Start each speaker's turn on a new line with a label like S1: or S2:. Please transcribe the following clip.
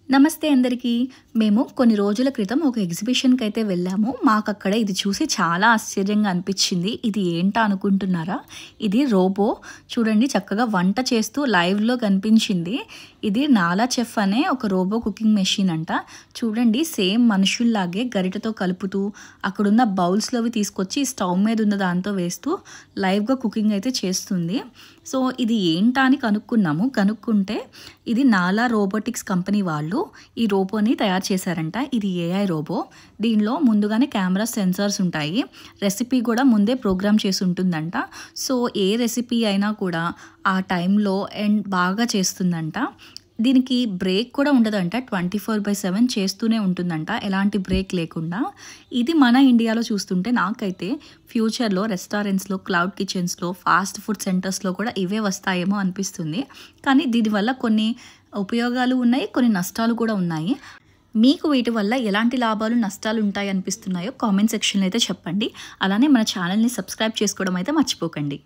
S1: నమస్తే అందరికీ. మేము కొన్ని రోజుల క్రితం ఒక ఎగ్జిబిషన్‌కి అయితే వెళ్ళాము. మాకక్కడ ఇది చూసి చాలా ఆశ్చర్యంగా అనిపించింది. ఇది ఏంటా అనుకుంటున్నారా? ఇది రోబో. చూడండి చక్కగా వంట చేస్తూ లైవ్‌లో కనిపించింది. ఇది నాలా చెఫ్ అనే ఒక రోబో కుకింగ్ మెషిన్ అంట. చూడండి సేమ్ మనుషుల్లాగే గరిటెతో కలుపుతూ, అక్కడున్న బౌల్స్‌లోవి తీసుకొచ్చి స్టవ్ మీద ఉన్న దాంతో వేస్తూ లైవ్‌గా కుకింగ్ అయితే చేస్తుంది. సో ఇది ఏంటా అని కనుక్కున్నాము. కనుక్కుంటే ఇది నాలా రోబోటిక్స్ కంపెనీ వాళ్ళు ఈ రోబోని తయారు చేశారంట. ఇది ఏఐ రోబో. దీనిలో ముందుగానే కెమెరా సెన్సార్స్ ఉంటాయి. రెసిపీ కూడా ముందే ప్రోగ్రామ్ చేసి ఉంటుందంట. సో ఏ రెసిపీ అయినా కూడా ఆ టైంలో అండ్ బాగా చేస్తుందంట. దీనికి బ్రేక్ కూడా ఉండదంట. 24/7 చేస్తూనే ఉంటుందంట, ఎలాంటి బ్రేక్ లేకుండా. ఇది మన ఇండియాలో చూస్తుంటే నాకైతే ఫ్యూచర్లో రెస్టారెంట్స్లో, క్లౌడ్ కిచెన్స్లో, ఫాస్ట్ ఫుడ్ సెంటర్స్లో కూడా ఇవే వస్తాయేమో అనిపిస్తుంది. కానీ దీనివల్ల కొన్ని ఉపయోగాలు ఉన్నాయి, కొన్ని నష్టాలు కూడా ఉన్నాయి. మీకు వీటి వల్ల ఎలాంటి లాభాలు నష్టాలు ఉంటాయి అనిపిస్తున్నాయో కామెంట్ సెక్షన్లో అయితే చెప్పండి. అలానే మన ఛానల్ని సబ్స్క్రైబ్ చేసుకోవడం అయితే మర్చిపోకండి.